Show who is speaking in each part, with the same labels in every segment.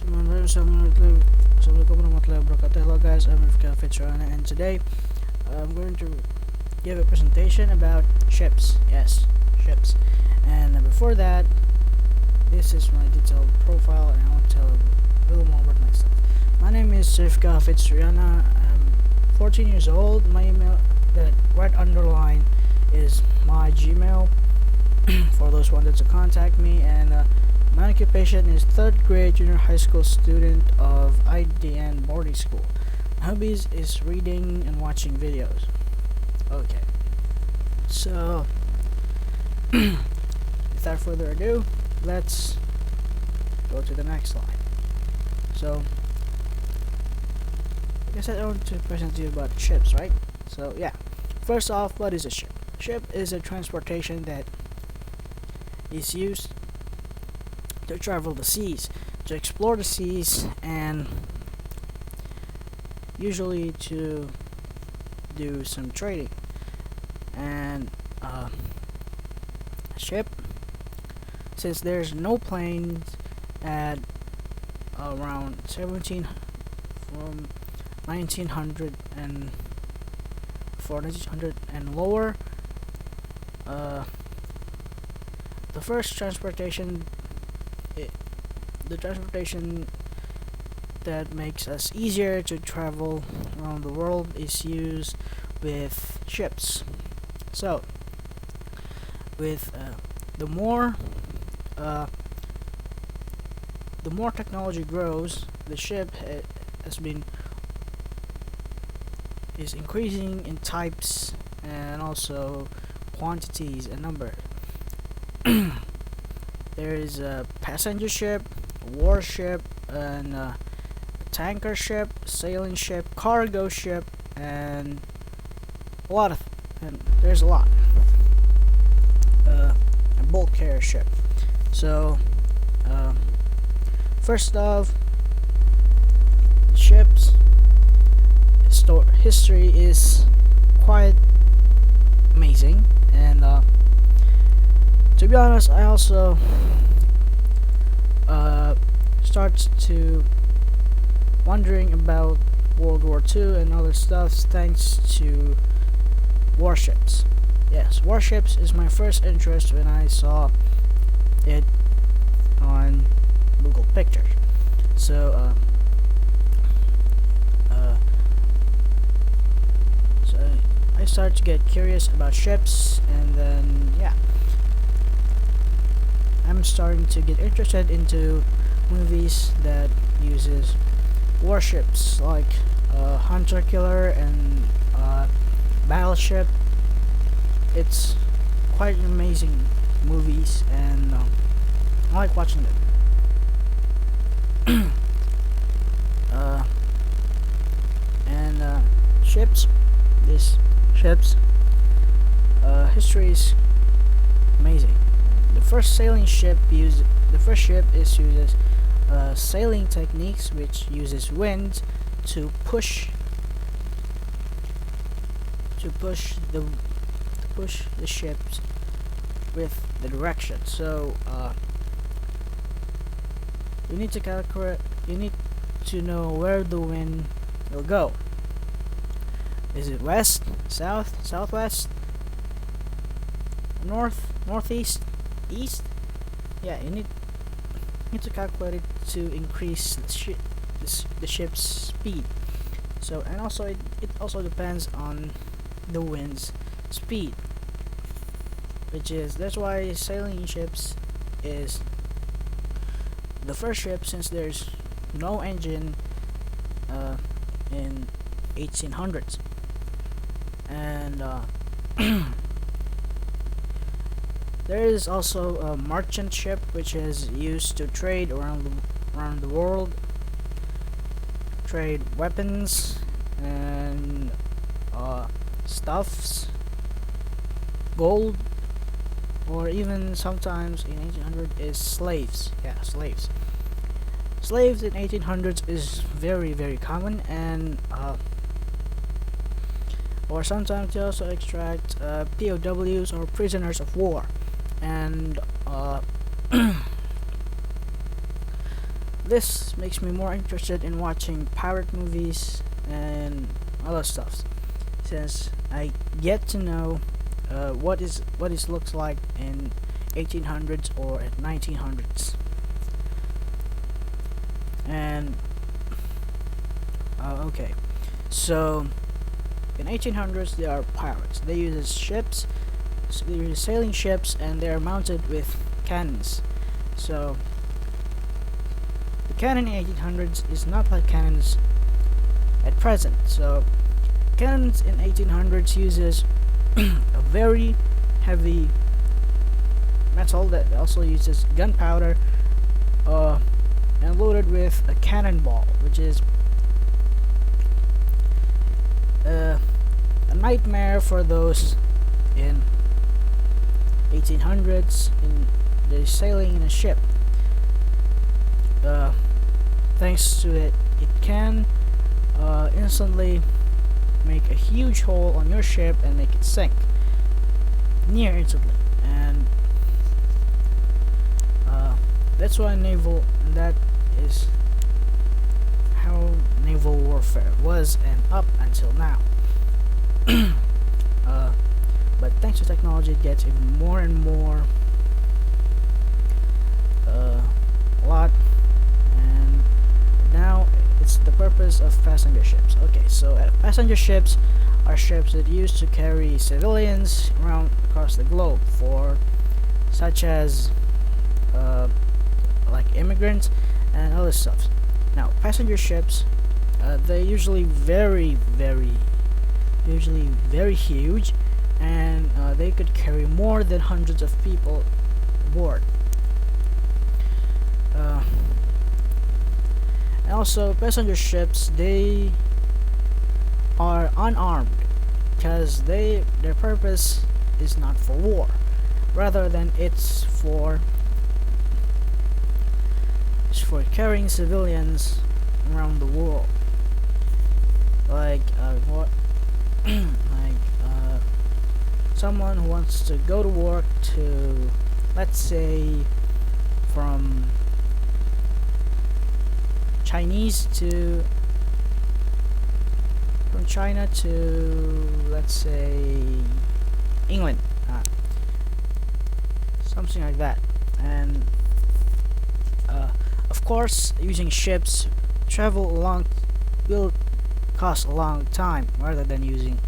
Speaker 1: Assalamualaikum warahmatullahi wabarakatuh. Hello guys, I'm Rifka Fitzrana and today I'm going to give a presentation about ships. Yes, ships. And before that, this is my detailed profile and I want to tell a little more about myself. My name is Rifka Fitzrana. I'm 14 years old. My email, that right underline, is my Gmail for those wanted to contact me, and my occupation is 3rd grade junior high school student of IDN boarding school. My hobbies is reading and watching videos. Okay, so without further ado, let's go to the next slide. So, like I said, I want to present to you about ships, right? So yeah, first off, what is a ship? Ship is a transportation that is used to travel the seas, to explore the seas, and usually to do some trading. And a ship, since there's no planes at around 17 from 1900 and for 1900 and lower, the first transportation the transportation that makes us easier to travel around the world is used with ships. So with the more uh, the more technology grows, the ship has been is increasing in types and also quantities and number. There is a passenger ship, a warship, and a tanker ship, sailing ship, cargo ship, and there's a lot. A bulk carrier ship. So, first off, ships history is quite amazing, and to be honest, I also start to wondering about World War II and other stuff thanks to warships. Yes, warships is my first interest when I saw it on Google Pictures. So, so I started to get curious about ships, and then yeah, I'm starting to get interested into movies that uses warships like Hunter Killer and Battleship. It's quite amazing movies, and I like watching them. And ships, these ships, history is amazing. The first ship uses sailing techniques, which uses wind to push the ships with the direction. So you need to know where the wind will go. Is it west, south, southwest, north, northeast, east? Yeah, you need to calculate it to increase the ship's speed. So, and also it also depends on the wind's speed, that's why sailing ships is the first ship, since there's no engine in 1800s. And there is also a merchant ship, which is used to trade around the world, trade weapons and stuffs, gold, or even sometimes in 1800 is slaves. Yeah, slaves. Slaves in 1800s is very, very common, and or sometimes they also extract POWs or prisoners of war. And this makes me more interested in watching pirate movies and other stuff, since I get to know what is looks like in 1800s or at 1900s. And okay, so in 1800s there are pirates. They use ships, they use sailing ships, and they are mounted with cannons. So the cannon in 1800s is not like cannons at present. So cannons in 1800s uses a very heavy metal that also uses gunpowder, and loaded with a cannonball, which is a nightmare for those in 1800s in the sailing in a ship. Thanks to it, it can instantly make a huge hole on your ship and make it sink near instantly. And that's why that is how naval warfare was and up until now. But thanks to technology, it gets even more and more a lot, and now it's the purpose of passenger ships. Okay, so passenger ships are ships that used to carry civilians around across the globe, for such as like immigrants and other stuff. Now, passenger ships, they're usually usually very huge, and they could carry more than hundreds of people aboard. And also, passenger ships, they are unarmed because their purpose is not for war, rather than it's for carrying civilians around the world, like someone who wants to go to work to, let's say, from China to, let's say, England, something like that. And of course, using ships will cost a long time rather than using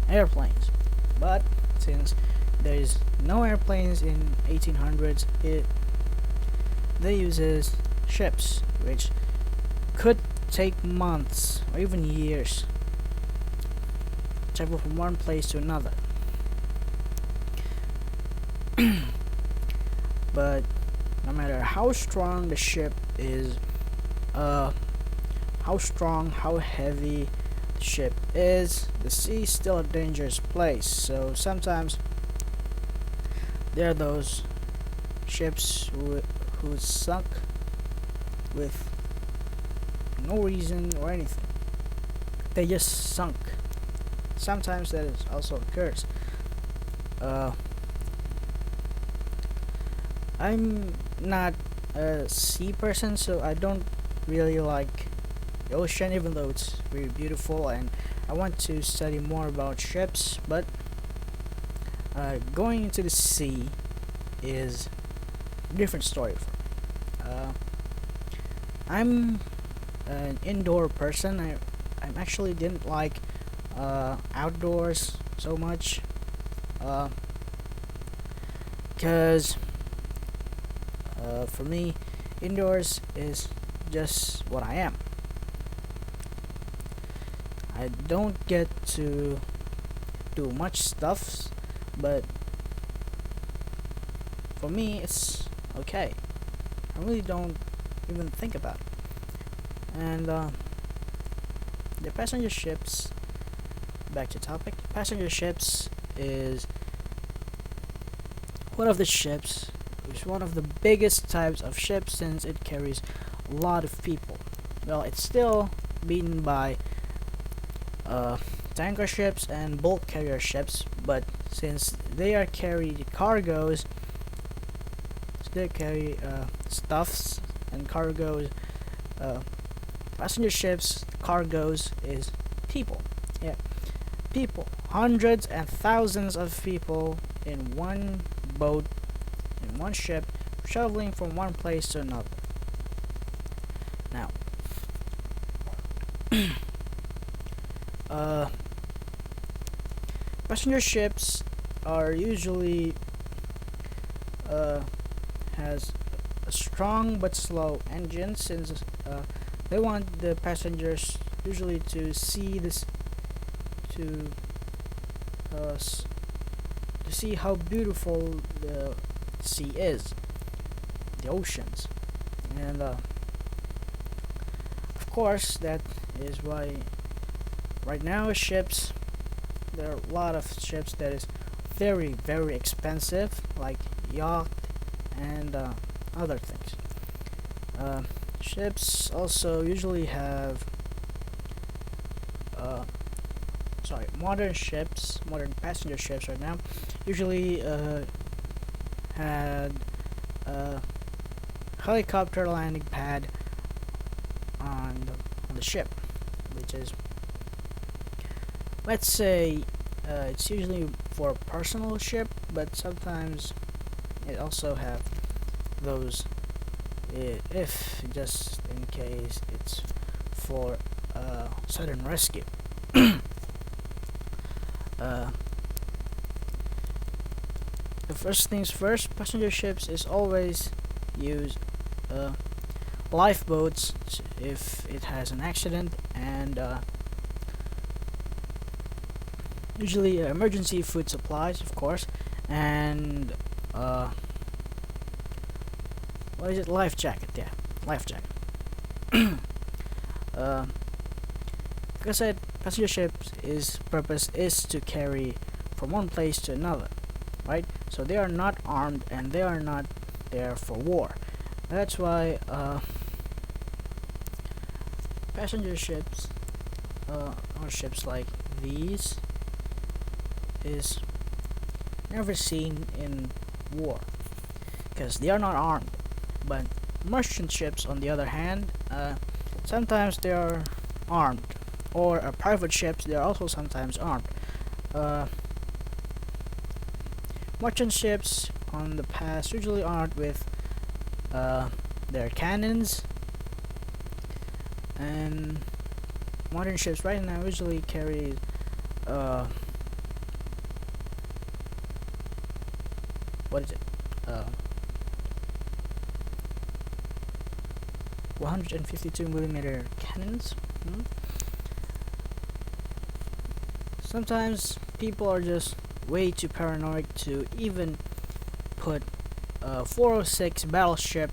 Speaker 1: airplanes. But since there is no airplanes in 1800s, they uses ships, which could take months or even years to travel from one place to another. But no matter how strong the ship is, how heavy the ship is, the sea is still a dangerous place. So sometimes there are those ships who sunk with no reason or anything. They just sunk. Sometimes that is also occurs. I'm not a sea person, so I don't really like the ocean, even though it's very beautiful and I want to study more about ships. But going into the sea is a different story for me. I'm an indoor person. I actually didn't like outdoors so much, because for me, indoors is just what I am. I don't get to do much stuff, but for me, it's okay. I really don't even think about it. And the passenger ships, back to topic, passenger ships is one of the ships, it's one of the biggest types of ships since it carries a lot of people. Well, it's still beaten by tanker ships and bulk carrier ships, but since they are carry cargoes, they carry stuffs and cargoes uh, passenger ships, cargoes is people. Yeah, people, hundreds and thousands of people in one boat, in one ship, traveling from one place to another. Now, uh, passenger ships are usually has a strong but slow engine, since they want the passengers usually to see this to to see how beautiful the sea is, the oceans, and of course that is why right now ships, there are a lot of ships that is very expensive, like yacht and other things. Ships also usually have modern passenger ships right now usually had a helicopter landing pad on the ship, which is, let's say, it's usually for a personal ship, but sometimes it also have those, if just in case it's for sudden rescue. The first things first, passenger ships is always use lifeboats if it has an accident, and usually emergency food supplies, of course, and what is it? Life jacket, yeah, life jacket. Like I said, passenger ships is purpose is to carry from one place to another, right? So they are not armed and they are not there for war. That's why passenger ships or ships like these is never seen in war because they are not armed. But merchant ships, on the other hand, sometimes they are armed, or private ships, they are also sometimes armed. Merchant ships on the past usually armed with their cannons, and modern ships right now usually carry what is it? 152mm cannons. Sometimes people are just way too paranoid to even put a 406 battleship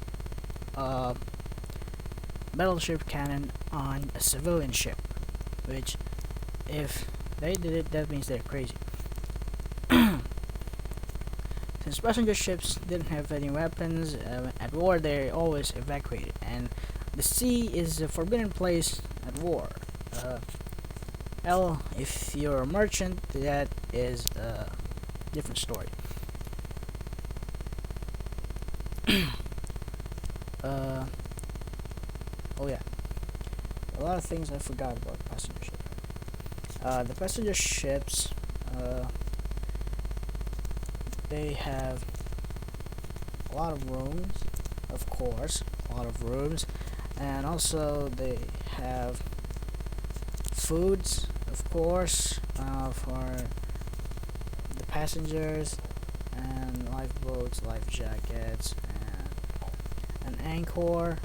Speaker 1: cannon on a civilian ship, which if they did it, that means they're crazy. Since passenger ships didn't have any weapons, at war they always evacuated, and the sea is a forbidden place at war. If you're a merchant, that is a different story. Oh yeah, a lot of things I forgot about passenger ships. The passenger ships, they have a lot of rooms, of course, and also they have foods, of course, for the passengers, and lifeboats, life jackets, and an anchor,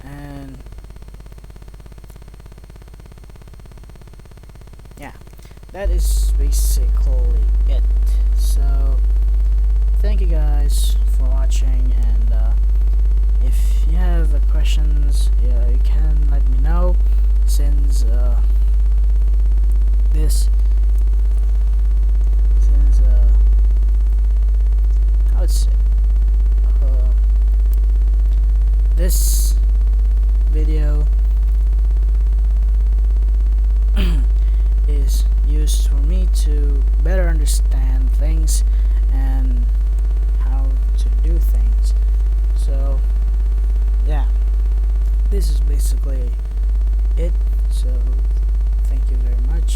Speaker 1: and yeah, that is basically it. So thank you guys for watching, and if you have questions, yeah, you can let me know, since how to say, this video is used for me to better understand things and how to do things. So this is basically it. So thank you very much.